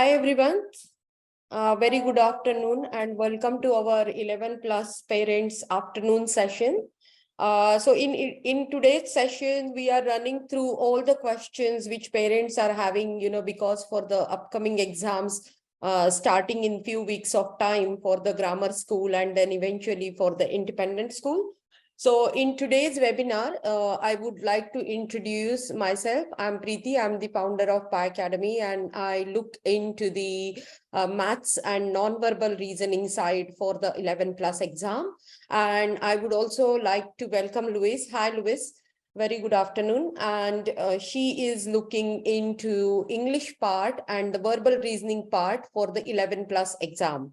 Hi everyone, very good afternoon and welcome to our 11 plus parents afternoon session. So in today's session, we are running through all the questions which parents are having, because for the upcoming exams starting in few weeks of time for the grammar school and then eventually for the independent school. So in today's webinar, I would like to introduce myself. I'm Preeti. I'm the founder of PiAcademy, and I look into the maths and non-verbal reasoning side for the 11 plus exam. And I would also like to welcome Louise. Hi, Louise. Very good afternoon. And she is looking into English part and the verbal reasoning part for the 11 plus exam.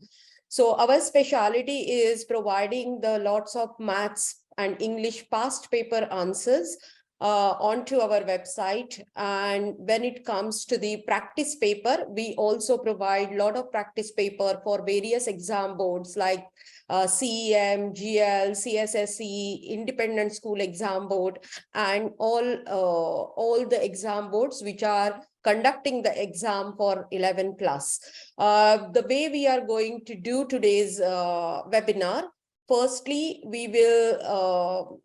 So our specialty is providing the lots of maths and English past paper answers onto our website. And when it comes to the practice paper, we also provide a lot of practice paper for various exam boards like CEM, GL, CSSE, Independent School Exam Board, and all the exam boards which are conducting the exam for 11 plus. The way we are going to do today's webinar, firstly, we will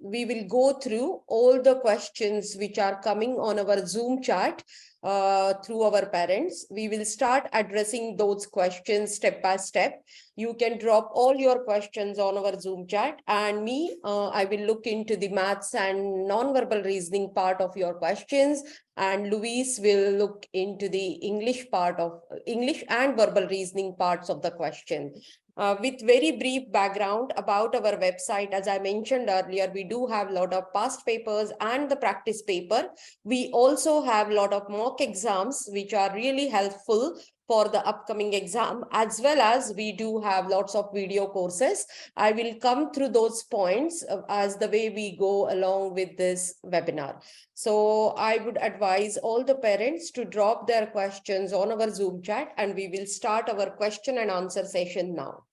go through all the questions which are coming on our Zoom chat through our parents. We will start addressing those questions step by step. You can drop all your questions on our Zoom chat, and I will look into the maths and non-verbal reasoning part of your questions, and Louise will look into the English part of English and verbal reasoning parts of the question. With very brief background about our website, as I mentioned earlier, we do have a lot of past papers and the practice paper. We also have a lot of mock exams, which are really helpful for the upcoming exam, as well as we do have lots of video courses. I will come through those points as the way we go along with this webinar. So I would advise all the parents to drop their questions on our Zoom chat, and we will start our question and answer session now.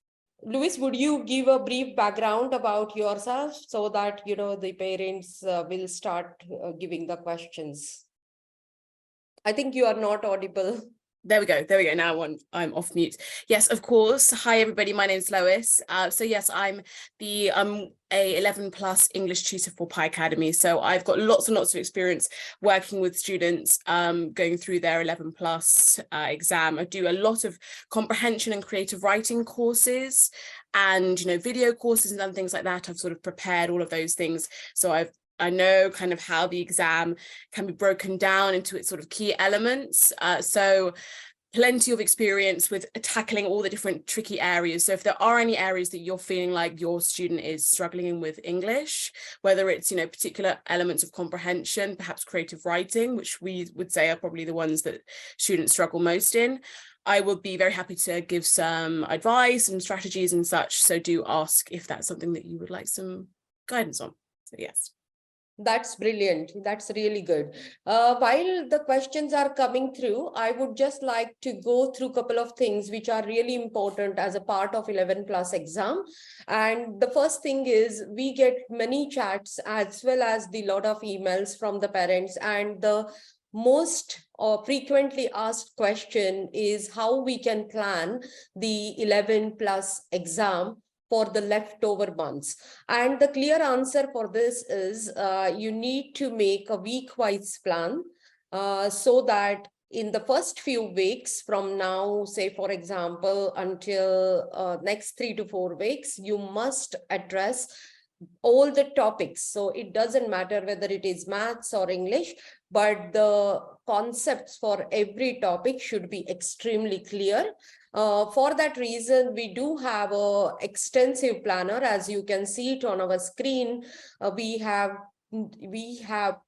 Louis, would you give a brief background about yourself so that, the parents will start giving the questions? I think you are not audible. There we go. Now I'm off mute. Yes, of course. Hi, everybody. My name is Lois. So yes, I'm a 11 plus English tutor for PiAcademy. So I've got lots and lots of experience working with students going through their 11 plus exam. I do a lot of comprehension and creative writing courses and, video courses and things like that. I've sort of prepared all of those things. So I know kind of how the exam can be broken down into its sort of key elements. So plenty of experience with tackling all the different tricky areas. So if there are any areas that you're feeling like your student is struggling with English, whether it's, particular elements of comprehension, perhaps creative writing, which we would say are probably the ones that students struggle most in, I would be very happy to give some advice and strategies and such. So do ask if that's something that you would like some guidance on. So yes. That's brilliant. That's really good. While the questions are coming through, I would just like to go through a couple of things which are really important as a part of 11 plus exam. And the first thing is we get many chats as well as the lot of emails from the parents, and the most frequently asked question is how we can plan the 11 plus exam for the leftover months. And the clear answer for this is you need to make a week-wise plan so that in the first few weeks from now, say, for example, until next 3 to 4 weeks, you must address all the topics. So it doesn't matter whether it is maths or English, but the concepts for every topic should be extremely clear. For that reason, we do have an extensive planner. As you can see it on our screen, we have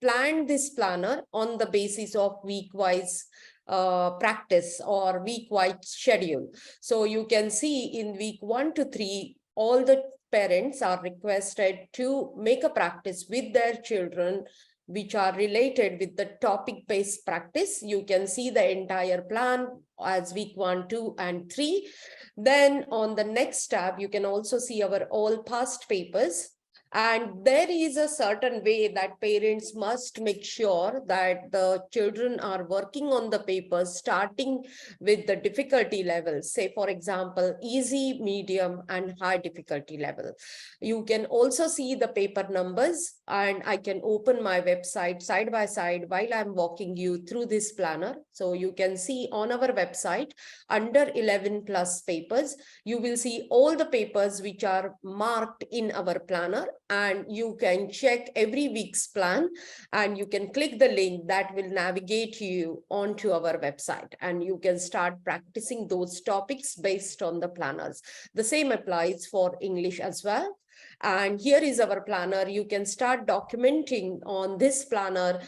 planned this planner on the basis of week-wise practice or week-wise schedule. So you can see in week 1 to 3, all the parents are requested to make a practice with their children which are related with the topic-based practice. You can see the entire plan as week 1, 2, and 3. Then on the next tab, you can also see our all past papers. And there is a certain way that parents must make sure that the children are working on the papers, starting with the difficulty levels, say, for example, easy, medium, and high difficulty level. You can also see the paper numbers, and I can open my website side by side while I'm walking you through this planner. So you can see on our website under 11 plus papers, you will see all the papers which are marked in our planner, and you can check every week's plan, and you can click the link that will navigate you onto our website, and you can start practicing those topics based on the planners. The same applies for English as well. And here is our planner. You can start documenting on this planner,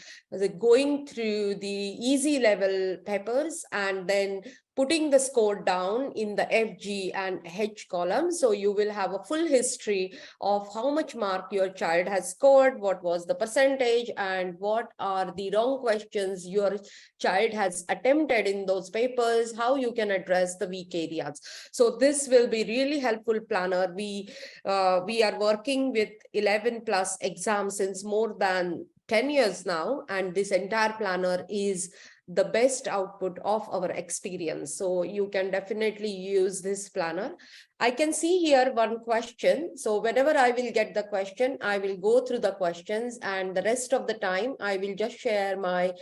going through the easy level papers and then putting the score down in the F, G, and H column. So you will have a full history of how much mark your child has scored, what was the percentage, and what are the wrong questions your child has attempted in those papers, how you can address the weak areas. So this will be really helpful planner. We are working with 11 plus exams since more than 10 years now, and this entire planner is the best output of our experience. So you can definitely use this planner. I can see here one question. So whenever I will get the question, I will go through the questions, and the rest of the time I will just share my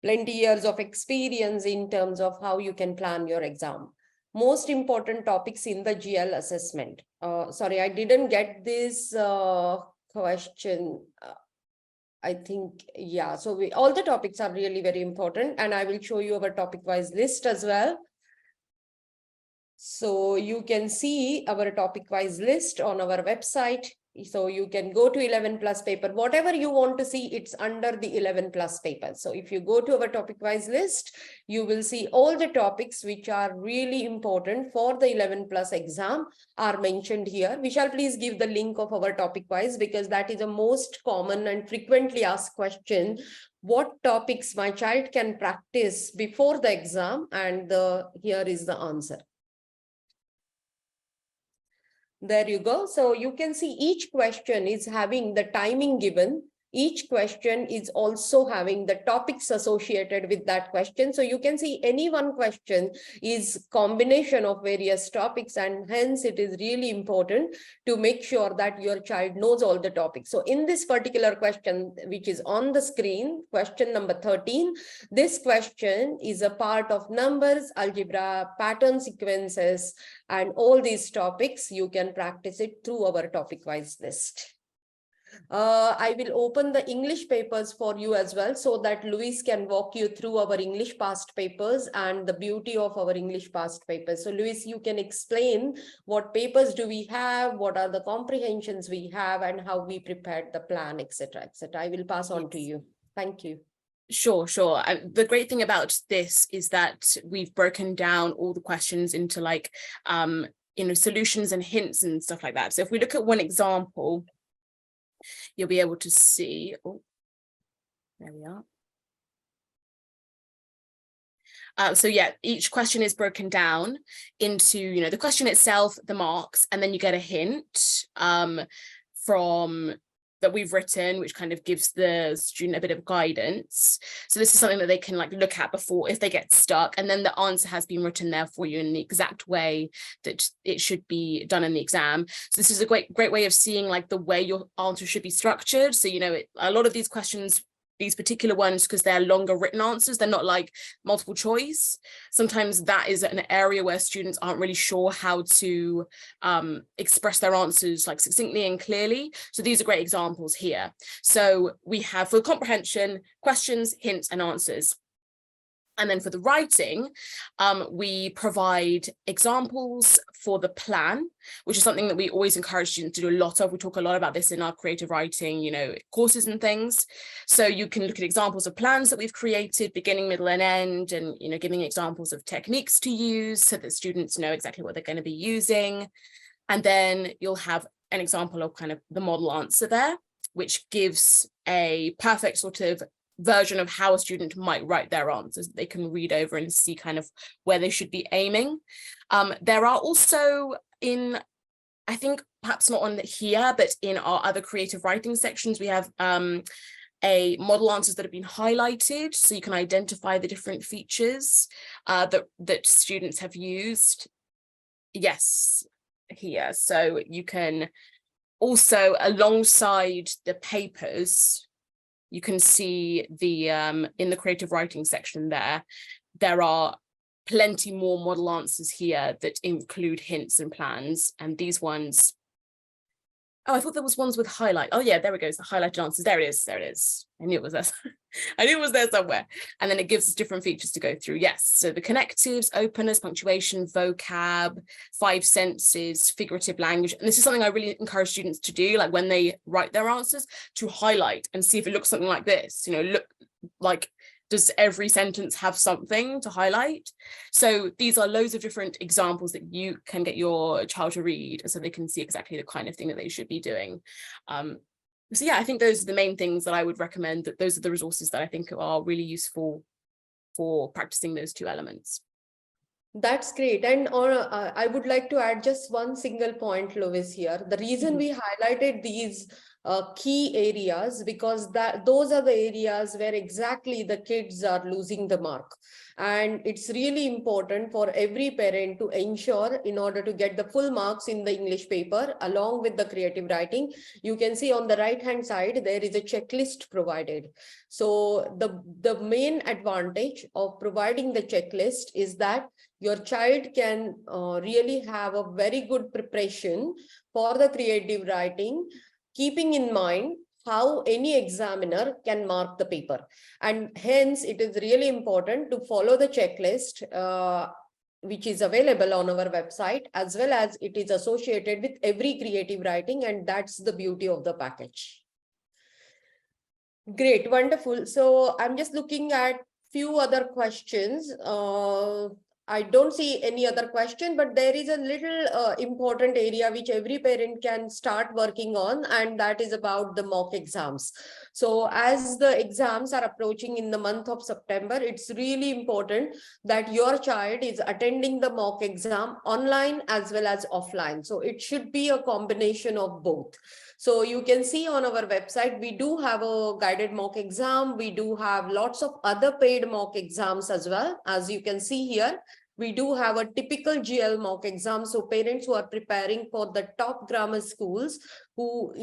plenty years of experience in terms of how you can plan your exam. Most important topics in the GL assessment. Sorry, I didn't get this question. I think, yeah, so all the topics are really very important, and I will show you our topic-wise list as well. So you can see our topic-wise list on our website. So you can go to 11 plus paper, whatever you want to see, it's under the 11 plus paper. So if you go to our topic-wise list, you will see all the topics which are really important for the 11 plus exam are mentioned here. We shall please give the link of our topic-wise, because that is the most common and frequently asked question. What topics my child can practice before the exam? And here is the answer. There you go. So you can see each question is having the timing given. Each question is also having the topics associated with that question. So you can see any one question is combination of various topics, and hence it is really important to make sure that your child knows all the topics. So in this particular question, which is on the screen, question number 13, this question is a part of numbers, algebra, pattern sequences, and all these topics. You can practice it through our topic-wise list. I will open the English papers for you as well, so that Luis can walk you through our English past papers and the beauty of our English past papers. So Luis, you can explain what papers do we have, what are the comprehensions we have, and how we prepared the plan, etc., etc. I will pass on to you. Thank you. Sure. The great thing about this is that we've broken down all the questions into like, solutions and hints and stuff like that. So if we look at one example, you'll be able to see, oh, there we are. So yeah, each question is broken down into, the question itself, the marks, and then you get a hint from that we've written, which kind of gives the student a bit of guidance. So this is something that they can like look at before if they get stuck, and then the answer has been written there for you in the exact way that it should be done in the exam. So this is a great way of seeing like the way your answer should be structured. So, a lot of these questions, these particular ones, because they're longer written answers, they're not like multiple choice. Sometimes that is an area where students aren't really sure how to express their answers like succinctly and clearly. So these are great examples here. So we have for comprehension, questions, hints, and answers. And then for the writing, we provide examples for the plan, which is something that we always encourage students to do a lot of. We talk a lot about this in our creative writing, courses and things. So you can look at examples of plans that we've created, beginning, middle, and end, and, giving examples of techniques to use so that students know exactly what they're going to be using. And then you'll have an example of kind of the model answer there, which gives a perfect sort of version of how a student might write their answers. They can read over and see kind of where they should be aiming. There are also I I think perhaps not on here, but in our other creative writing sections, we have a model answers that have been highlighted, so you can identify the different features that students have used. Yes, here. So you can also, alongside the papers, you can see the in the creative writing section there are plenty more model answers here that include hints and plans, and these ones, oh, I thought there was ones with highlight. Oh yeah, there we go. It's the highlighted answers. There it is. There it is. I knew it was there. I knew it was there somewhere. And then it gives us different features to go through. Yes. So the connectives, openers, punctuation, vocab, 5 senses, figurative language. And this is something I really encourage students to do, like when they write their answers, to highlight and see if it looks something like this. You know, look like, does every sentence have something to highlight? So these are loads of different examples that you can get your child to read so they can see exactly the kind of thing that they should be doing. So yeah, I think those are the main things that I would recommend, that those are the resources that I think are really useful for practicing those 2 elements. That's great. And I would like to add just one single point, Lois, here. The reason we highlighted these key areas, because those are the areas where exactly the kids are losing the mark. And it's really important for every parent to ensure, in order to get the full marks in the English paper, along with the creative writing, you can see on the right-hand side, there is a checklist provided. So the main advantage of providing the checklist is that your child can really have a very good preparation for the creative writing, keeping in mind how any examiner can mark the paper. And hence, it is really important to follow the checklist, which is available on our website, as well as it is associated with every creative writing, and that's the beauty of the package. Great, wonderful. So I'm just looking at few other questions. I don't see any other question, but there is a little important area which every parent can start working on, and that is about the mock exams. So as the exams are approaching in the month of September, it's really important that your child is attending the mock exam online as well as offline. So it should be a combination of both. So you can see on our website, we do have a guided mock exam. We do have lots of other paid mock exams as well. As you can see here, we do have a typical GL mock exam. So parents who are preparing for the top grammar schools, for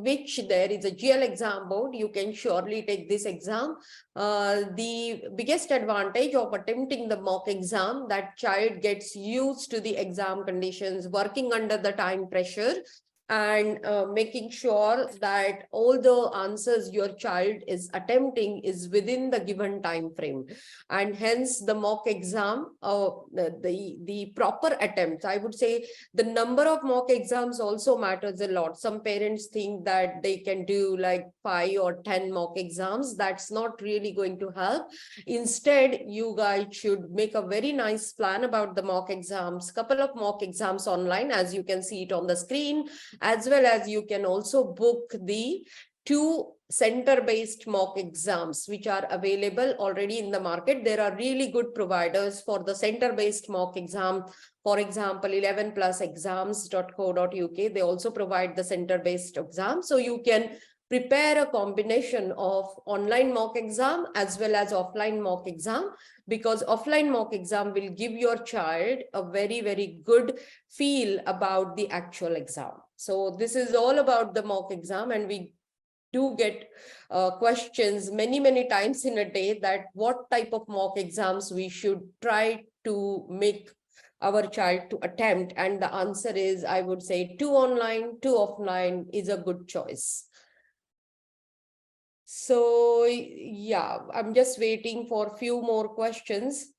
which there is a GL exam board, you can surely take this exam. The biggest advantage of attempting the mock exam, that child gets used to the exam conditions, working under the time pressure, and making sure that all the answers your child is attempting is within the given time frame. And hence the mock exam, the proper attempts, I would say the number of mock exams also matters a lot. Some parents think that they can do like 5 or 10 mock exams. That's not really going to help. Instead, you guys should make a very nice plan about the mock exams. Couple of mock exams online, as you can see it on the screen, as well as you can also book the 2 center-based mock exams, which are available already in the market. There are really good providers for the center-based mock exam. For example, 11plusexams.co.uk, they also provide the center-based exam. So you can prepare a combination of online mock exam as well as offline mock exam, because offline mock exam will give your child a very, very good feel about the actual exam. So this is all about the mock exam, and we do get questions many times in a day that what type of mock exams we should try to make our child to attempt. And the answer is, I would say 2 online, 2 offline is a good choice. So yeah, I'm just waiting for a few more questions.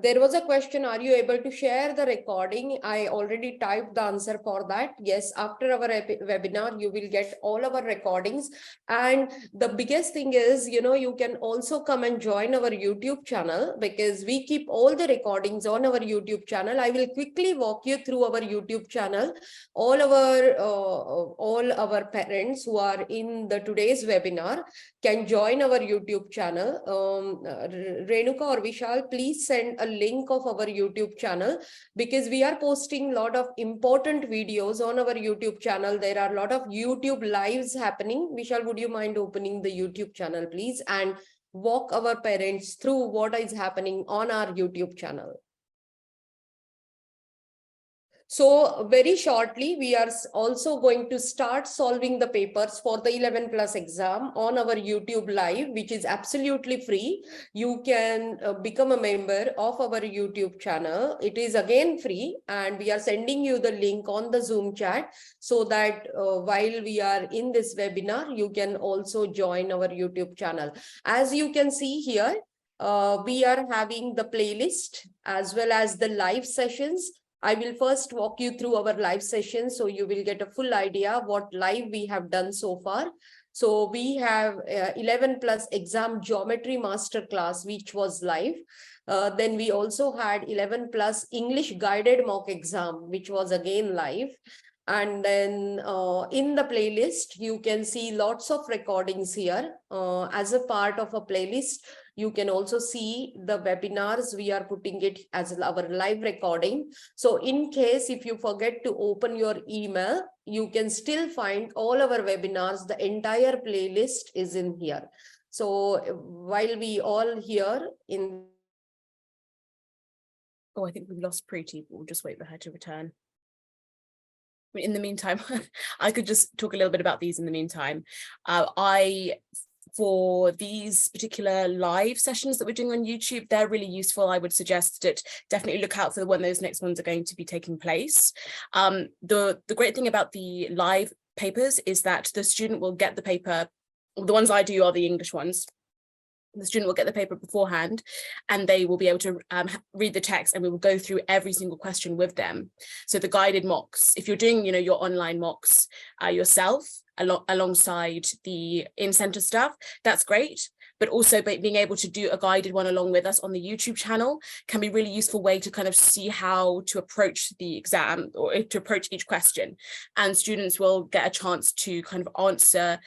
There was a question, are you able to share the recording? I already typed the answer for that. Yes, after our webinar, you will get all our recordings. And the biggest thing is, you can also come and join our YouTube channel, because we keep all the recordings on our YouTube channel. I will quickly walk you through our YouTube channel. All our parents who are in the today's webinar can join our YouTube channel. Renuka or Vishal, please send a a link of our YouTube channel, because we are posting a lot of important videos on our YouTube channel. There are a lot of YouTube lives happening. Vishal, would you mind opening the YouTube channel, please, and walk our parents through what is happening on our YouTube channel? So very shortly, we are also going to start solving the papers for the 11 plus exam on our YouTube live, which is absolutely free. You can become a member of our YouTube channel. It is again free, and we are sending you the link on the Zoom chat, so that while we are in this webinar, you can also join our YouTube channel. As you can see here, we are having the playlist as well as the live sessions. I will first walk you through our live session, so you will get a full idea what live we have done so far. So we have 11 plus exam geometry masterclass, which was live. Then we also had 11 plus English guided mock exam, which was again live. And then in the playlist, you can see lots of recordings here. As a part of a playlist, you can also see the webinars. We are putting it as our live recording. So in case if you forget to open your email, you can still find all our webinars. The entire playlist is in here. So while we all here in... Oh, I think we've lost Preeti. We'll just wait for her to return. In the meantime, I could just talk a little bit about these in the meantime. For these particular live sessions that we're doing on YouTube, they're really useful. I would suggest that definitely look out for when those next ones are going to be taking place. The great thing about the live papers is that the student will get the paper. The ones I do are the English ones. The student will get the paper beforehand, and they will be able to read the text, and we will go through every single question with them. So the guided mocks, if you're doing, your online mocks yourself alongside the in-center stuff, that's great. But also being able to do a guided one along with us on the YouTube channel can be a really useful way to kind of see how to approach the exam or to approach each question. And students will get a chance to kind of answer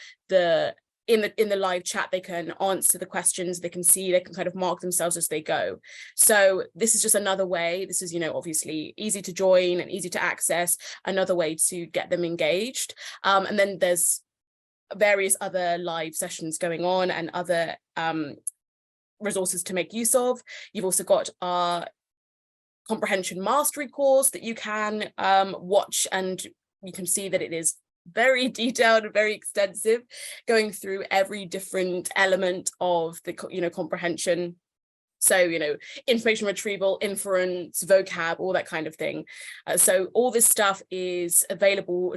in the live chat. They can answer the questions, they can kind of mark themselves as they go. So this is just another way. This is, obviously easy to join and easy to access, another way to get them engaged. And then there's various other live sessions going on and other resources to make use of. You've also got our comprehension mastery course that you can watch, and you can see that it is very detailed and very extensive, going through every different element of the comprehension. So information retrieval, inference, vocab, all that kind of thing. So all this stuff is available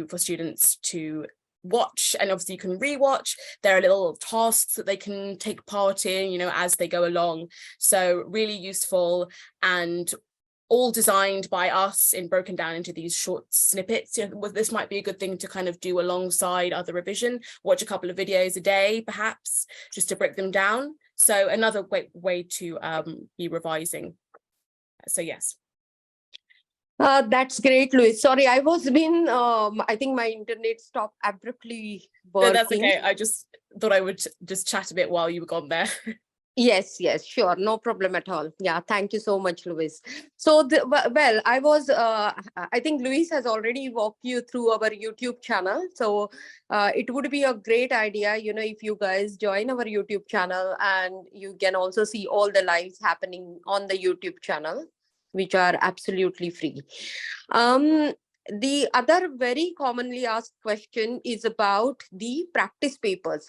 for students to watch, and obviously you can rewatch. There are little tasks that they can take part in as they go along. So really useful, and all designed by us and broken down into these short snippets. This might be a good thing to kind of do alongside other revision. Watch a couple of videos a day, perhaps, just to break them down. So another great way to be revising. So yes. That's great, Louis. Sorry, I think my internet stopped abruptly working. No, that's okay. I just thought I would just chat a bit while you were gone there. Yes, sure. No problem at all. Yeah, thank you so much, Louis. So, I think Louis has already walked you through our YouTube channel. So it would be a great idea, if you guys join our YouTube channel, and you can also see all the lives happening on the YouTube channel, which are absolutely free. The other very commonly asked question is about the practice papers,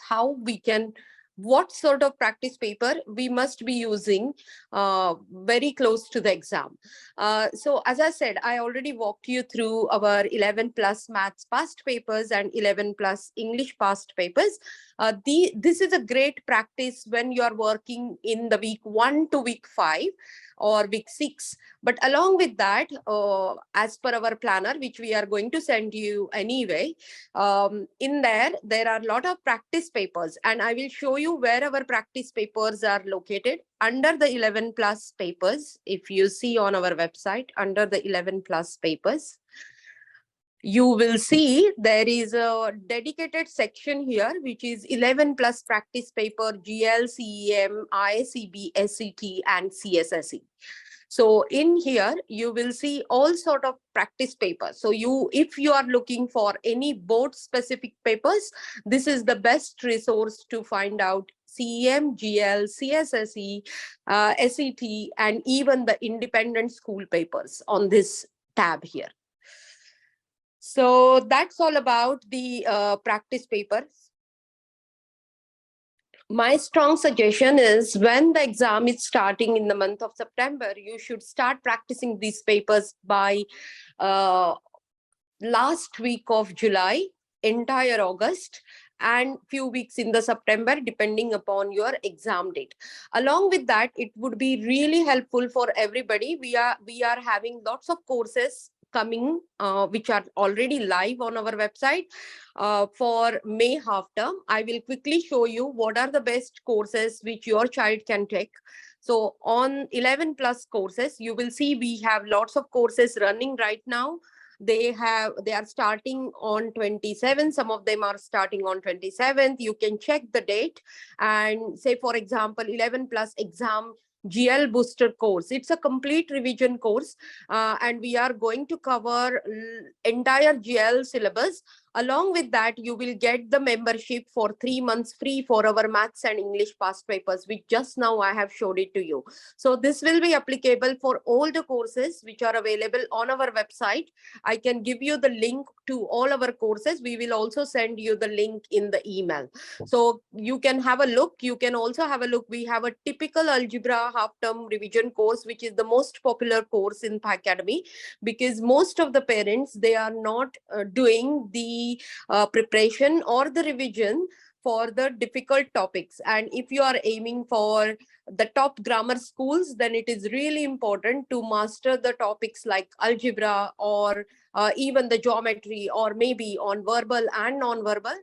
what sort of practice paper we must be using very close to the exam. So as I said, I already walked you through our 11 plus maths past papers and 11 plus English past papers. This is a great practice when you are working in the week 1 to week 5 or week 6. But along with that, as per our planner, which we are going to send you anyway, in there are a lot of practice papers, and I will show you where our practice papers are located under the 11 plus papers. If you see on our website under the 11 plus papers, you will see there is a dedicated section here, which is 11 plus practice paper, GL, CEM, ICB, SET, and CSSE. So in here, you will see all sort of practice papers. So if you are looking for any board specific papers, this is the best resource to find out CEM, GL, CSSE, SET, and even the independent school papers on this tab here. So that's all about the practice papers. My strong suggestion is when the exam is starting in the month of September, you should start practicing these papers by last week of July, entire August, and few weeks in the September, depending upon your exam date. Along with that, it would be really helpful for everybody. We are having lots of courses coming, which are already live on our website for May half term. I will quickly show you what are the best courses which your child can take. So on 11 plus courses, you will see we have lots of courses running right now. They are starting on 27. Some of them are starting on 27th. You can check the date and say, for example, 11 plus exam GL booster course. It's a complete revision course, and we are going to cover entire GL syllabus. Along with that, you will get the membership for 3 months free for our maths and English past papers, which just now I have showed it to you. So this will be applicable for all the courses which are available on our website. I can give you the link to all our courses. We will also send you the link in the email. So you can have a look. You can also have a look. We have a typical algebra half-term revision course, which is the most popular course in PiAcademy, because most of the parents, they are not doing the preparation or the revision for the difficult topics. And if you are aiming for the top grammar schools, then it is really important to master the topics like algebra or even the geometry, or maybe on verbal and non-verbal.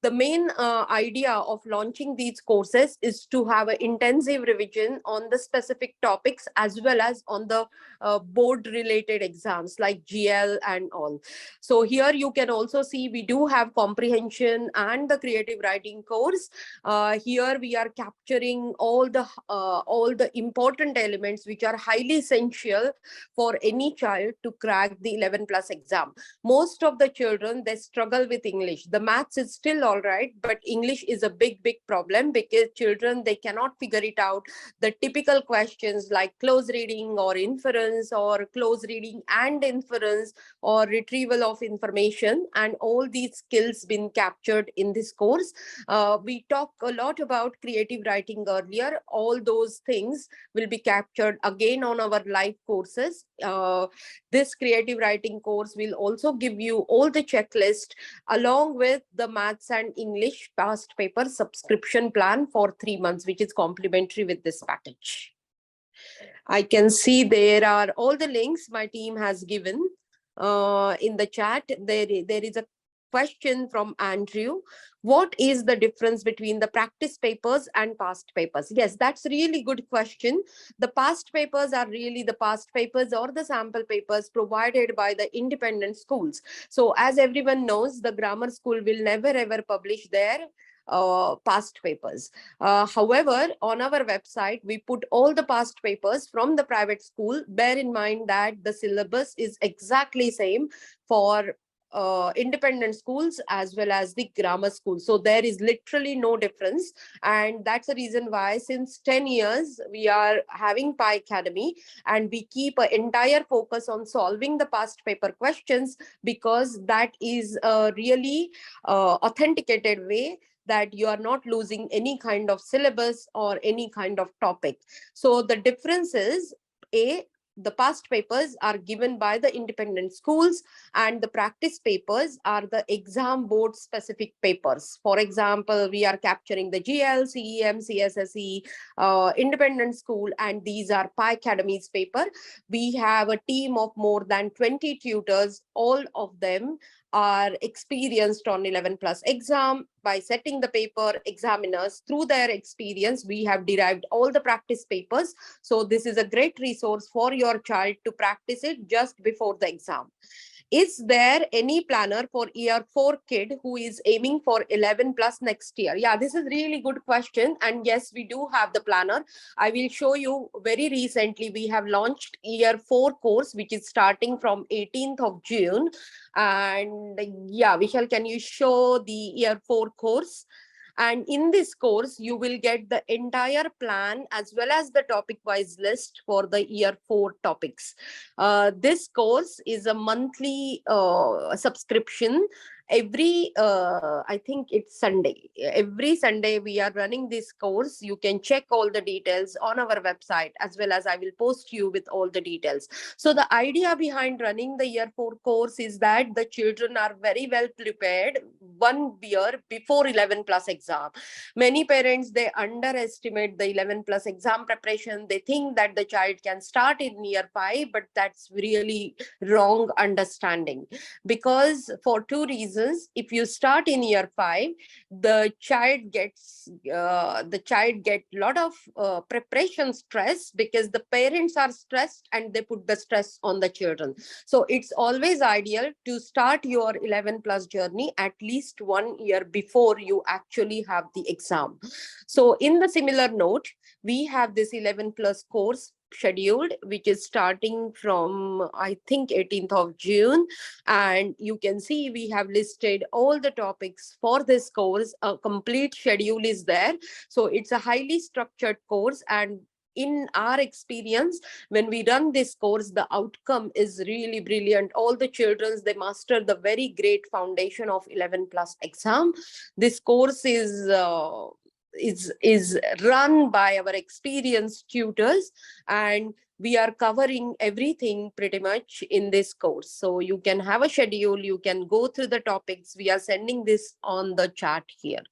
The main idea of launching these courses is to have an intensive revision on the specific topics as well as on the board related exams like GL and all. So here you can also see we do have comprehension and the creative writing course. Here we are capturing all the important elements which are highly essential for any child to crack the 11 plus exam. Most of the children, they struggle with English. The maths is still all right, but English is a big problem because children, they cannot figure it out. The typical questions like close reading or inference, or close reading and inference, or retrieval of information, and all these skills been captured in this course. We talked a lot about creative writing earlier. All those things will be captured again on our live courses. This creative writing course will also give you all the checklist along with the maths and English past paper subscription plan for 3 months, which is complimentary with this package. I can see there are all the links my team has given in the chat. There is a question from Andrew. What is the difference between the practice papers and past papers? Yes, that's a really good question. The past papers are really the past papers or the sample papers provided by the independent schools. So as everyone knows, the grammar school will never ever publish their past papers. However, on our website, we put all the past papers from the private school. Bear in mind that the syllabus is exactly same for independent schools as well as the grammar school. So there is literally no difference. And that's the reason why since 10 years, we are having PiAcademy, and we keep an entire focus on solving the past paper questions, because that is a really authenticated way that you are not losing any kind of syllabus or any kind of topic. So the difference is, the past papers are given by the independent schools, and the practice papers are the exam board specific papers. For example, we are capturing the GL, CEM, CSSE, independent school, and these are PiAcademy's paper. We have a team of more than 20 tutors. All of them are experienced on 11 plus exam. By setting the paper, examiners, through their experience, we have derived all the practice papers. So this is a great resource for your child to practice it just before the exam. is there any planner for year 4 kid who is aiming for 11 plus next year? Yeah, this is really good question. And yes, we do have the planner. I will show you. Very recently, we have launched year 4 course, which is starting from 18th of June. And yeah, Vishal, can you show the year 4 course? And in this course, you will get the entire plan as well as the topic wise list for the year 4 topics. This course is a monthly subscription. I think it's Sunday. Every Sunday we are running this course. You can check all the details on our website, as well as I will post you with all the details. So the idea behind running the year 4 course is that the children are very well prepared 1 year before 11 plus exam. Many parents, they underestimate the 11 plus exam preparation. They think that the child can start in year 5, but that's really wrong understanding. Because for 2 reasons, if you start in year 5, the child gets lot of preparation stress, because the parents are stressed and they put the stress on the children. So it's always ideal to start your 11 plus journey at least 1 year before you actually have the exam. So in the similar note, we have this 11 plus course scheduled, which is starting from, I think, 18th of June. And you can see we have listed all the topics for this course. A complete schedule is there. So it's a highly structured course. And in our experience, when we run this course, the outcome is really brilliant. All the children, they master the very great foundation of 11 plus exam. This course is run by our experienced tutors, and we are covering everything pretty much in this course. So you can have a schedule, you can go through the topics. We are sending this on the chat here.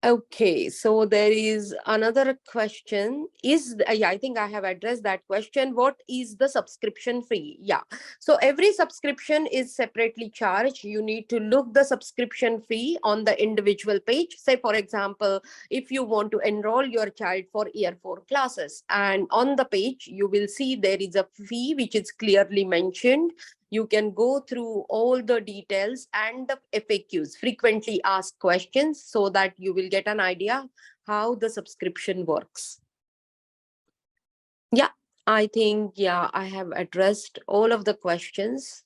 Okay, so there is another question. Yeah, I think I have addressed that question. What is the subscription fee? Yeah, so every subscription is separately charged. You need to look the subscription fee on the individual page. Say, for example, if you want to enroll your child for year 4 classes, and on the page, you will see there is a fee which is clearly mentioned. You can go through all the details and the FAQs, frequently asked questions, so that you will get an idea how the subscription works. Yeah, I think, I have addressed all of the questions.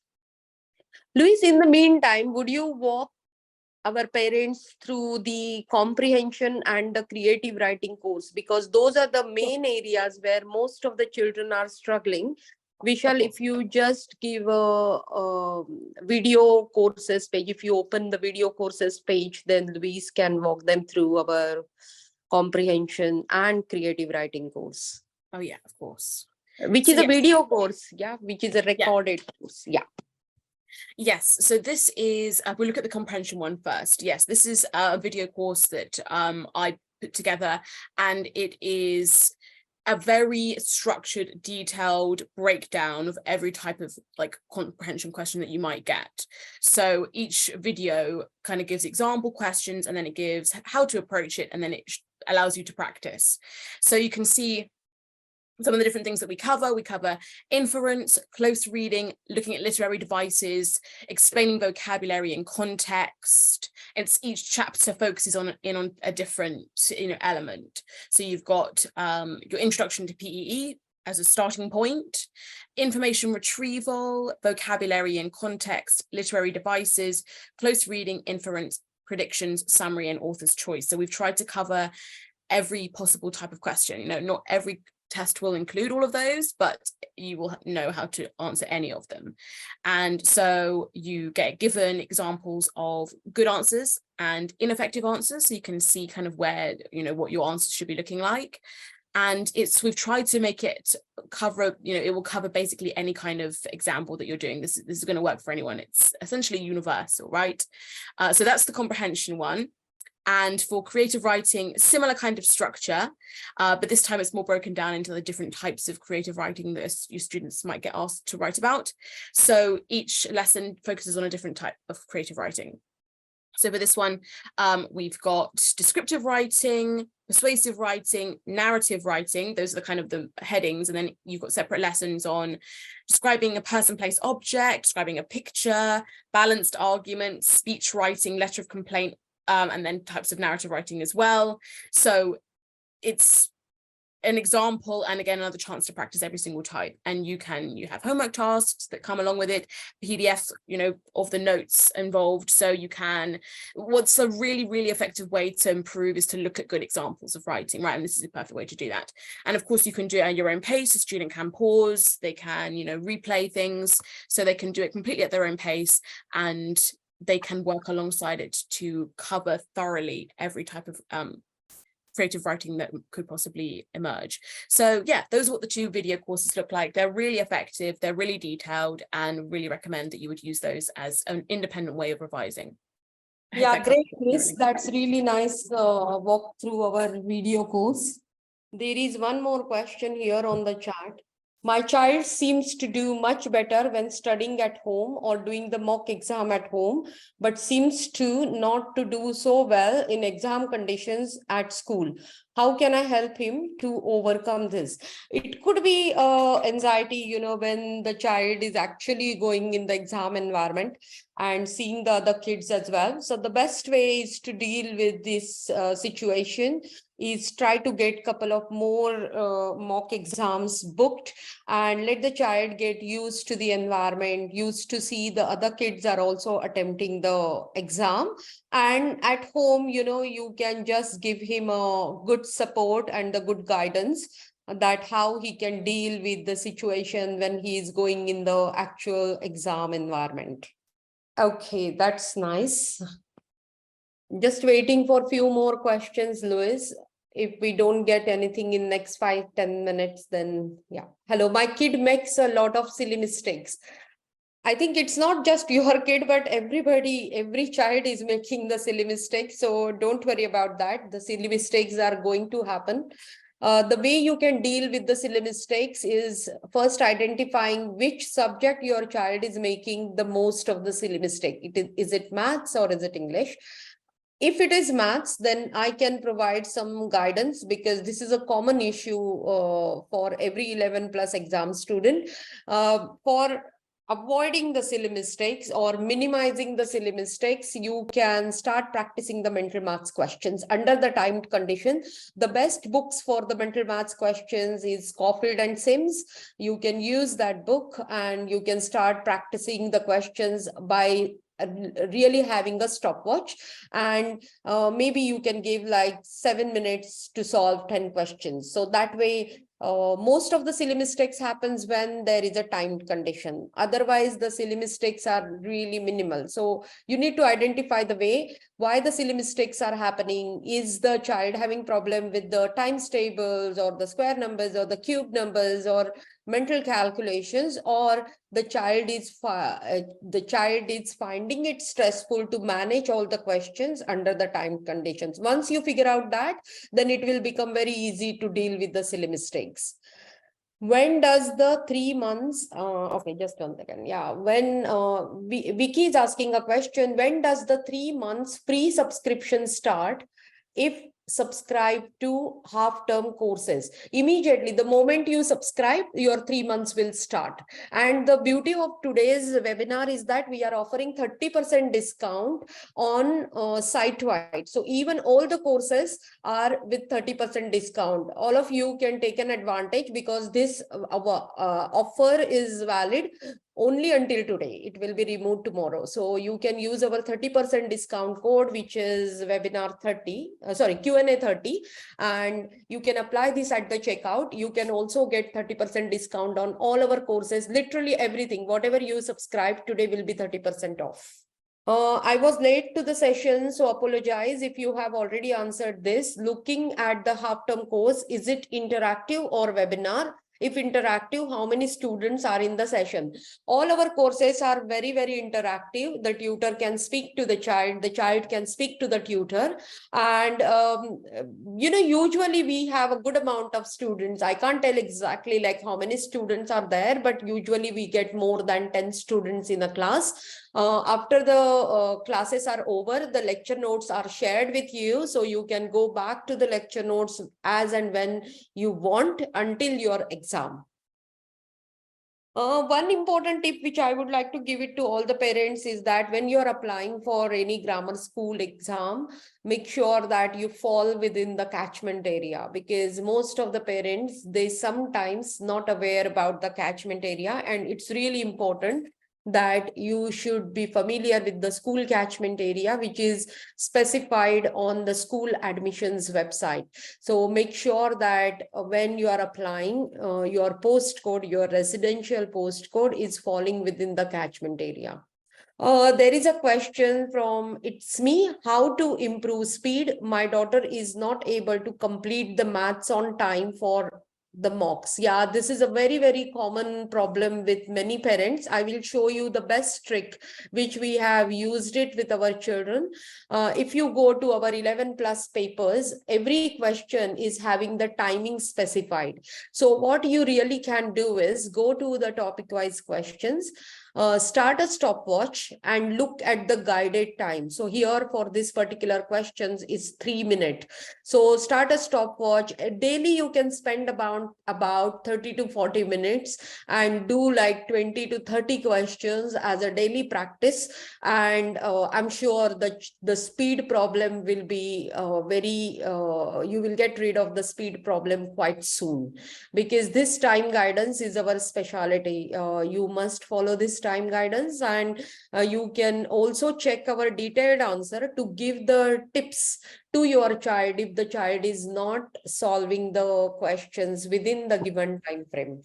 Luis, in the meantime, would you walk our parents through the comprehension and the creative writing course? Because those are the main areas where most of the children are struggling. Vishal, if you just give a video courses page, if you open the video courses page, then Luis can walk them through our comprehension and creative writing course. Oh yeah, of course. Which is a video course, which is a recorded course. Yes, so this is, we'll look at the comprehension one first. Yes, this is a video course that I put together, and it is a very structured, detailed breakdown of every type of comprehension question that you might get. So each video kind of gives example questions, and then it gives how to approach it, and then it allows you to practice. So you can see some of the different things that we cover inference, close reading, looking at literary devices, explaining vocabulary and context. Each chapter focuses on a different element. So you've got your introduction to PEE as a starting point, information retrieval, vocabulary and context, literary devices, close reading, inference, predictions, summary, and author's choice. So we've tried to cover every possible type of question. Not every test will include all of those, but you will know how to answer any of them. And so you get given examples of good answers and ineffective answers, so you can see kind of where, what your answers should be looking like. And we've tried to make it cover, it will cover basically any kind of example that you're doing. This is going to work for anyone. It's essentially universal, right? So that's the comprehension one. And for creative writing, similar kind of structure, but this time it's more broken down into the different types of creative writing that your students might get asked to write about. So each lesson focuses on a different type of creative writing. So for this one, we've got descriptive writing, persuasive writing, narrative writing. Those are the kind of the headings. And then you've got separate lessons on describing a person, place, object, describing a picture, balanced arguments, speech writing, letter of complaint, and then types of narrative writing as well. So it's an example, and again, another chance to practice every single type. And you have homework tasks that come along with it, PDFs, of the notes involved. So what's a really, really effective way to improve is to look at good examples of writing, right? And this is a perfect way to do that. And of course, you can do it at your own pace. A student can pause, they can, replay things, so they can do it completely at their own pace, and they can work alongside it to cover thoroughly every type of creative writing that could possibly emerge. So yeah, those are what the 2 video courses look like. They're really effective, they're really detailed, and really recommend that you would use those as an independent way of revising. Yeah, great, Chris. That's really nice walk through our video course. There is one more question here on the chat. My child seems to do much better when studying at home or doing the mock exam at home, but seems to not to do so well in exam conditions at school. How can I help him to overcome this? It could be anxiety, when the child is actually going in the exam environment and seeing the other kids as well. So the best way is to deal with this situation is try to get a couple of more mock exams booked and let the child get used to the environment, used to see the other kids are also attempting the exam. And at home, you can just give him a good support and the good guidance that how he can deal with the situation when he is going in the actual exam environment. Okay, that's nice. Just waiting for a few more questions, Louis. If we don't get anything in next 5-10 minutes, then yeah. Hello, my kid makes a lot of silly mistakes. I think it's not just your kid, but every child is making the silly mistakes. So don't worry about that. The silly mistakes are going to happen. The way you can deal with the silly mistakes is first identifying which subject your child is making the most of the silly mistake. Is it maths or is it English? If it is maths, then I can provide some guidance because this is a common issue for every 11 plus exam student. For avoiding the silly mistakes or minimizing the silly mistakes, you can start practicing the mental maths questions under the timed condition. The best books for the mental maths questions is Caulfield and Sims. You can use that book and you can start practicing the questions by really having a stopwatch, and maybe you can give like 7 minutes to solve 10 questions. So that way, most of the silly mistakes happens when there is a timed condition. Otherwise, the silly mistakes are really minimal. So you need to identify the way why the silly mistakes are happening. Is the child having problem with the times tables or the square numbers or the cube numbers or mental calculations, or the child is finding it stressful to manage all the questions under the timed conditions. Once you figure out that, then it will become very easy to deal with the silly mistakes. When does the 3 months, okay, just 1 second. Yeah, when Vicky is asking a question, when does the 3 months free subscription start if subscribe to half-term courses? Immediately, the moment you subscribe, your 3 months will start. And the beauty of today's webinar is that we are offering 30% discount on site-wide. So even all the courses are with 30% discount. All of you can take an advantage because this offer is valid only until today. It will be removed tomorrow. So you can use our 30% discount code, which is webinar 30, Q&A 30. And you can apply this at the checkout. You can also get 30% discount on all our courses, literally everything. Whatever you subscribe today will be 30% off. I was late to the session, so apologize if you have already answered this. Looking at the half-term course, is it interactive or webinar? If interactive, how many students are in the session? All our courses are very, very interactive. The tutor can speak to the child can speak to the tutor. And, usually we have a good amount of students. I can't tell exactly like how many students are there, but usually we get more than 10 students in a class. After the classes are over, the lecture notes are shared with you. So you can go back to the lecture notes as and when you want until your exam. One important tip which I would like to give it to all the parents is that when you're applying for any grammar school exam, make sure that you fall within the catchment area, because most of the parents, they sometimes not aware about the catchment area, and it's really important that you should be familiar with the school catchment area, which is specified on the school admissions website. So make sure that when you are applying, your postcode, your residential postcode is falling within the catchment area. There is a question from It's Me. How to improve speed? My daughter is not able to complete the maths on time for the mocks. Yeah, this is a very, very common problem with many parents. I will show you the best trick which we have used it with our children. If you go to our 11 plus papers, every question is having the timing specified. So what you really can do is go to the topic wise questions, start a stopwatch and look at the guided time. So here for this particular questions is 3 minutes. So start a stopwatch. Daily you can spend about 30 to 40 minutes and do like 20 to 30 questions as a daily practice. And I'm sure that the speed problem will be you will get rid of the speed problem quite soon, because this time guidance is our specialty. You must follow this time guidance, and you can also check our detailed answer to give the tips to your child if the child is not solving the questions within the given time frame.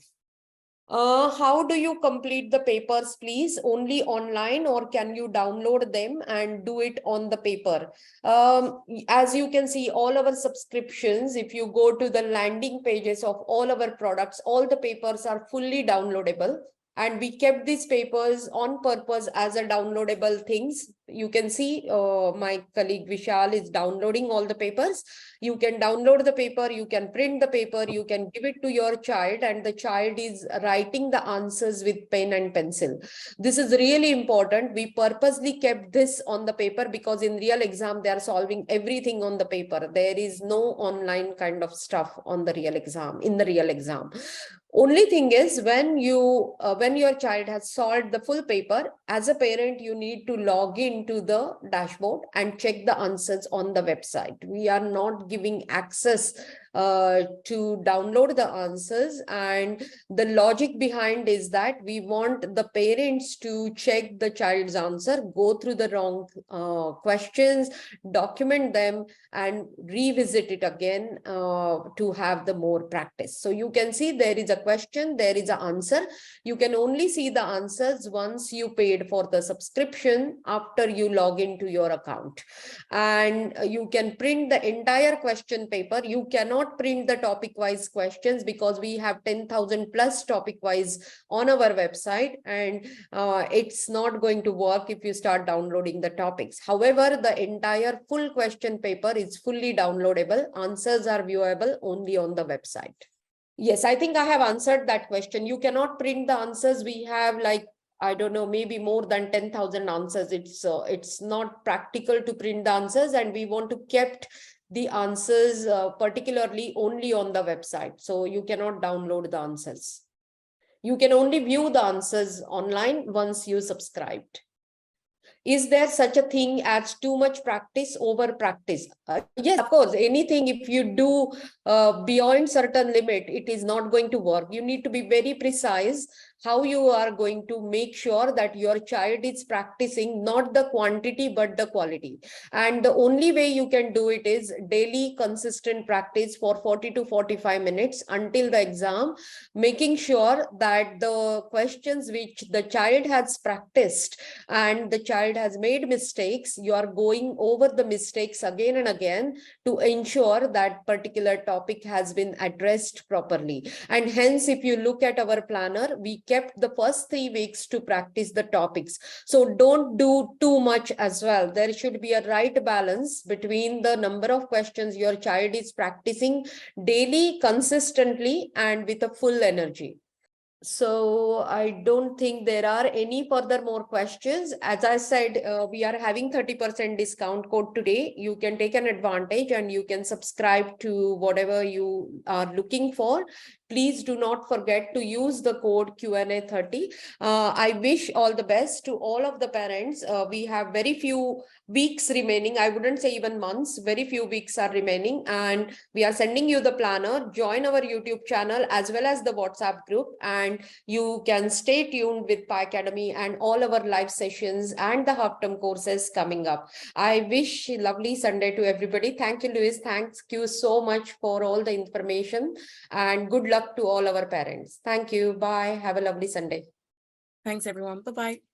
How do you complete the papers, please? Only online, or can you download them and do it on the paper? As you can see, all our subscriptions, if you go to the landing pages of all our products, all the papers are fully downloadable. And we kept these papers on purpose as a downloadable things. You can see my colleague Vishal is downloading all the papers. You can download the paper, you can print the paper, you can give it to your child, and the child is writing the answers with pen and pencil. This is really important. We purposely kept this on the paper because in real exam, they are solving everything on the paper. There is no online kind of stuff on the real exam, in the real exam. Only thing is when your child has solved the full paper, as a parent, you need to log into the dashboard and check the answers on the website. We are not giving access to download the answers, and the logic behind is that we want the parents to check the child's answer, go through the wrong questions, document them, and revisit it again to have the more practice. So you can see there is a question, there is an answer. You can only see the answers once you paid for the subscription, after you log into your account. And you can print the entire question paper. You cannot print the topic wise questions because we have 10,000 plus topic wise on our website, and it's not going to work if you start downloading the topics. However, the entire full question paper is fully downloadable. Answers are viewable only on the website. Yes, I think I have answered that question. You cannot print the answers. We have like, I don't know, maybe more than 10,000 answers. It's not practical to print the answers, and we want to keep the answers particularly only on the website. So you cannot download the answers. You can only view the answers online once you subscribed. Is there such a thing as too much practice over practice? Yes, of course. Anything, if you do beyond certain limit, it is not going to work. You need to be very precise. how you are going to make sure that your child is practicing not the quantity but the quality. And the only way you can do it is daily consistent practice for 40 to 45 minutes until the exam, making sure that the questions which the child has practiced and the child has made mistakes, you are going over the mistakes again and again to ensure that particular topic has been addressed properly. And hence, if you look at our planner, we kept the first 3 weeks to practice the topics. So don't do too much as well. There should be a right balance between the number of questions your child is practicing daily, consistently, and with a full energy. So I don't think there are any further more questions. As I said, we are having 30% discount code today. You can take an advantage and you can subscribe to whatever you are looking for. Please do not forget to use the code Q&A 30. I wish all the best to all of the parents. We have very few weeks remaining. I wouldn't say even months, very few weeks are remaining, and we are sending you the planner. Join our YouTube channel as well as the WhatsApp group, and you can stay tuned with PiAcademy and all our live sessions and the half-term courses coming up. I wish lovely Sunday to everybody. Thank you, Louise. Thank you so much for all the information, and good luck to all our parents. Thank you. Bye. Have a lovely Sunday. Thanks, everyone. Bye-bye.